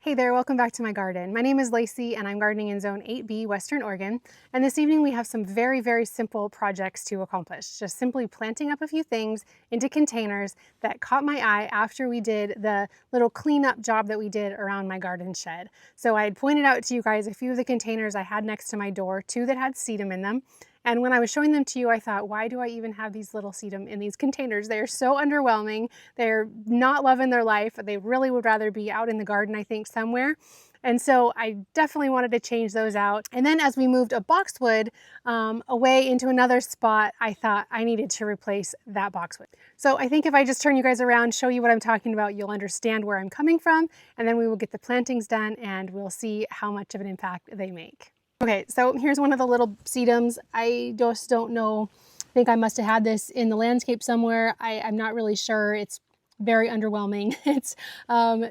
Hey there, welcome back to my garden. My name is Lacey and I'm gardening in Zone 8B, Western Oregon. And this evening we have some very simple projects to accomplish. Just simply planting up a few things into containers that caught my eye after we did the little cleanup job that we did around my garden shed. So I had pointed out to you guys a few of the containers I had next to my door, two that had sedum in them. And when I was showing them to you, I thought, why do I even have these little sedum in these containers? They're so underwhelming. They're not loving their life. They really would rather be out in the garden, I think, somewhere. And so I definitely wanted to change those out. And then as we moved a boxwood away into another spot, I thought I needed to replace that boxwood. So I think if I just turn you guys around, show you what I'm talking about, you'll understand where I'm coming from. And then we will get the plantings done and we'll see how much of an impact they make. Okay, so here's one of the little sedums. I just don't know. I think I must have had this in the landscape somewhere. I'm not really sure. It's very underwhelming. It's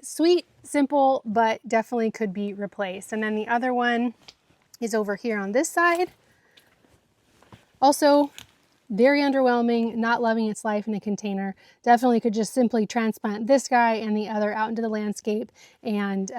sweet, simple, but definitely could be replaced. And then the other one is over here on this side. Also very underwhelming, not loving its life in a container. Definitely could just simply transplant this guy and the other out into the landscape and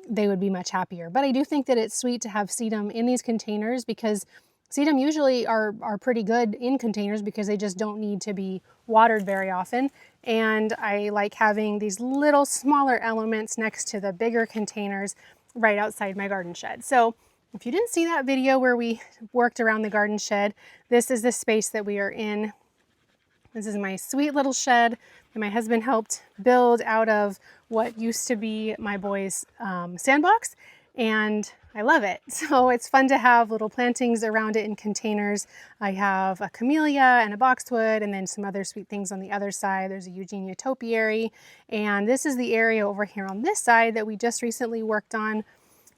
they would be much happier. But I do think that it's sweet to have sedum in these containers because sedum usually are pretty good in containers because they just don't need to be watered very often. And I like having these little smaller elements next to the bigger containers right outside my garden shed. So if you didn't see that video where we worked around the garden shed, this is the space that we are in. This is my sweet little shed that my husband helped build out of what used to be my boys' sandbox, and I love it. So it's fun to have little plantings around it in containers. I have a camellia and a boxwood and then some other sweet things on the other side. There's a Eugenia topiary, and this is the area over here on this side that we just recently worked on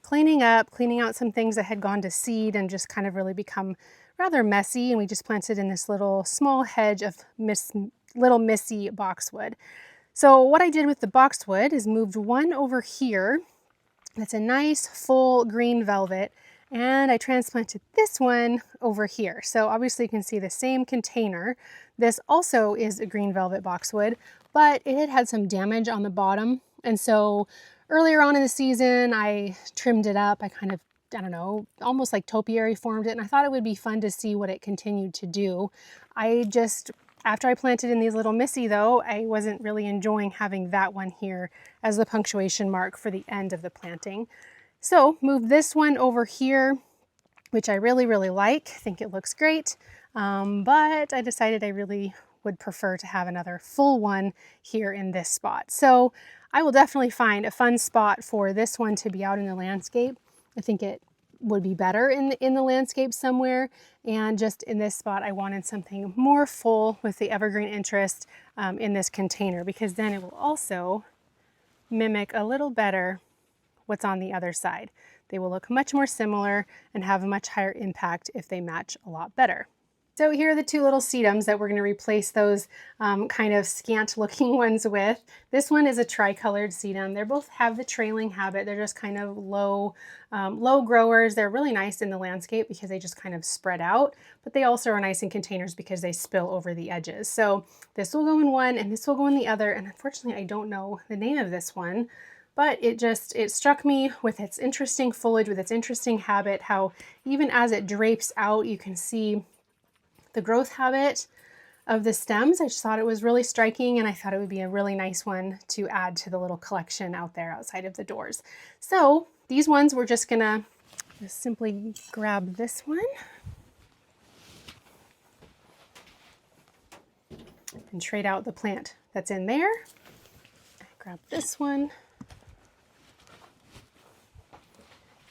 cleaning out some things that had gone to seed and just kind of really become rather messy. And we just planted in this little small hedge of little missy boxwood. So what I did with the boxwood is moved one over here. That's a nice full green velvet. And I transplanted this one over here. So obviously you can see the same container. This also is a green velvet boxwood, but it had some damage on the bottom. And so earlier on in the season, I trimmed it up. I don't know, almost like topiary formed it. And I thought it would be fun to see what it continued to do. After I planted in these little missy though, I wasn't really enjoying having that one here as the punctuation mark for the end of the planting. So moved this one over here, which I really like. I think it looks great. But I decided I really would prefer to have another full one here in this spot. So I will definitely find a fun spot for this one to be out in the landscape. I think it would be better in the landscape somewhere. And just in this spot, I wanted something more full with the evergreen interest in this container, because then it will also mimic a little better what's on the other side. They will look much more similar and have a much higher impact if they match a lot better. So here are the two little sedums that we're going to replace those kind of scant looking ones with. This one is a tricolored sedum. They both have the trailing habit. They're just kind of low growers. They're really nice in the landscape because they just kind of spread out, but they also are nice in containers because they spill over the edges. So this will go in one and this will go in the other. And unfortunately, I don't know the name of this one, but it struck me with its interesting foliage, with its interesting habit, how even as it drapes out, you can see the growth habit of the stems. I just thought it was really striking, and I thought it would be a really nice one to add to the little collection out there outside of the doors. So these ones, we're just gonna simply grab this one and trade out the plant that's in there. Grab this one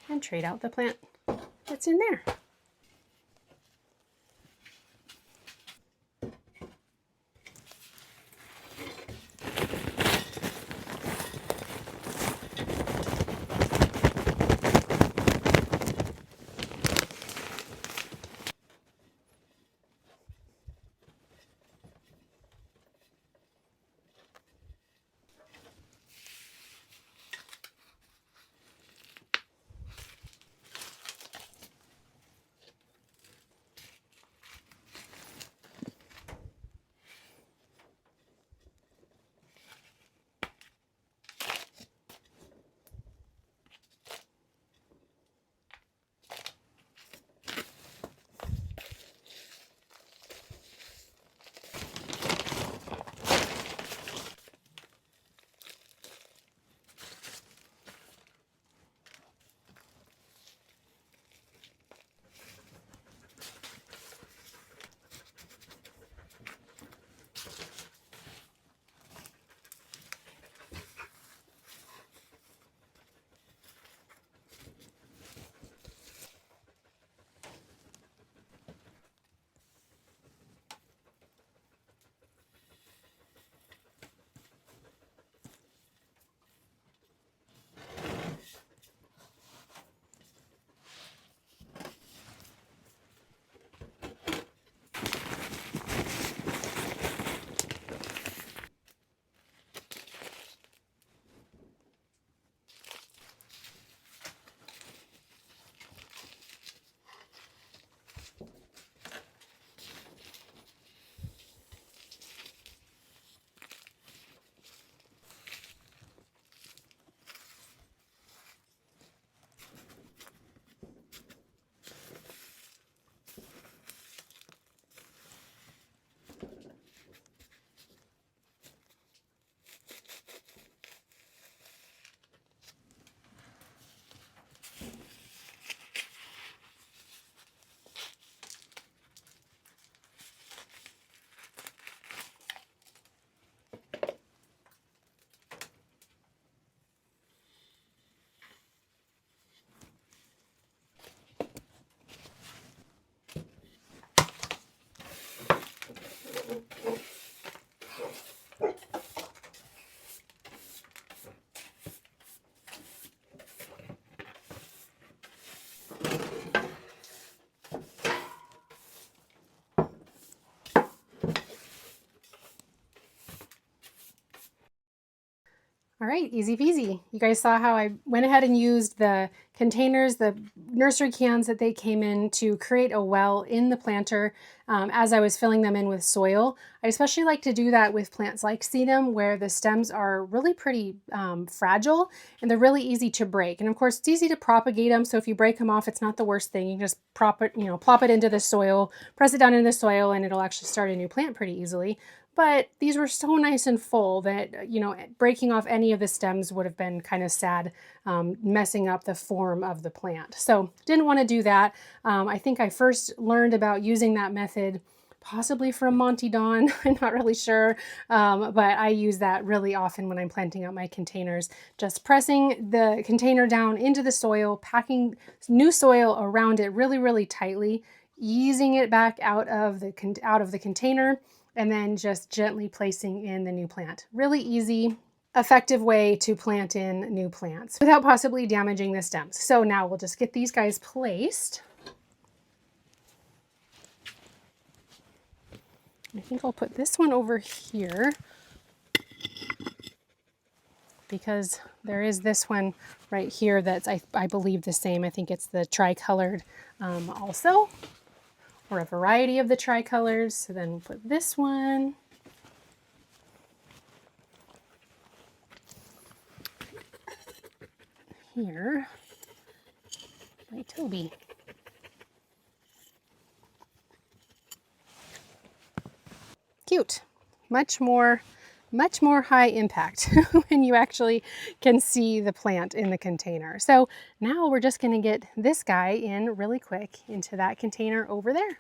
and trade out the plant that's in there. right, easy peasy. You guys saw how I went ahead and used the containers, the nursery cans that they came in to create a well in the planter as I was filling them in with soil. I especially like to do that with plants like sedum where the stems are really pretty fragile and they're really easy to break. And of course, it's easy to propagate them. So if you break them off, it's not the worst thing. You can just plop it into the soil, press it down into the soil, and it'll actually start a new plant pretty easily. But these were so nice and full that, breaking off any of the stems would have been kind of sad, messing up the form of the plant. So didn't want to do that. I think I first learned about using that method possibly from Monty Don. I'm not really sure, but I use that really often when I'm planting out my containers. Just pressing the container down into the soil, packing new soil around it really, really tightly, easing it back out of the container, and then just gently placing in the new plant. Really easy, effective way to plant in new plants without possibly damaging the stems. So now we'll just get these guys placed. I think I'll put this one over here because there is this one right here that's, I believe, the same. I think it's the tricolored also, or a variety of the tricolors. So then we'll put this one. Here by Toby. Cute. Much more high impact when you actually can see the plant in the container. So now we're just going to get this guy in really quick into that container over there.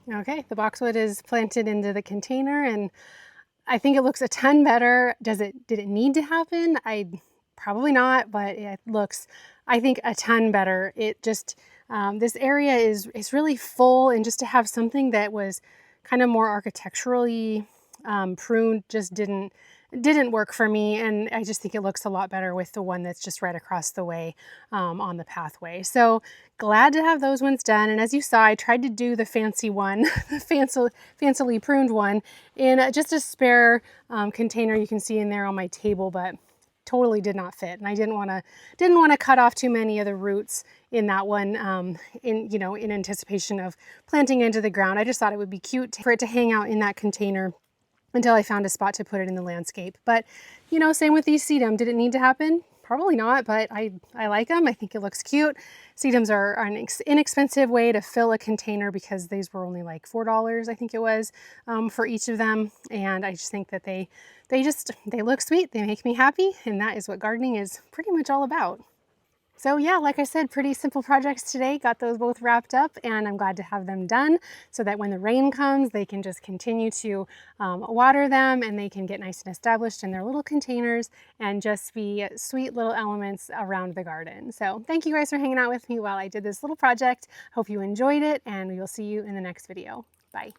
Okay, the boxwood is planted into the container and I think it looks a ton better. Did it need to happen? Probably not, but it looks, I think, a ton better. It just, this area is really full, and just to have something that was kind of more architecturally pruned just didn't didn't work for me, and I just think it looks a lot better with the one that's just right across the way on the pathway. So glad to have those ones done. And as you saw, I tried to do the fancy one, the fancily pruned one, in just a spare container you can see in there on my table, but totally did not fit. And I didn't want to cut off too many of the roots in that one in anticipation of planting into the ground. I just thought it would be cute for it to hang out in that container until I found a spot to put it in the landscape. But, same with these sedum. Did it need to happen? Probably not, but I like them. I think it looks cute. Sedums are an inexpensive way to fill a container because these were only like $4, I think it was, for each of them. And I just think that they look sweet. They make me happy. And that is what gardening is pretty much all about. So yeah, like I said, pretty simple projects today. Got those both wrapped up, and I'm glad to have them done so that when the rain comes, they can just continue to water them, and they can get nice and established in their little containers and just be sweet little elements around the garden. So thank you guys for hanging out with me while I did this little project. Hope you enjoyed it, and we will see you in the next video. Bye.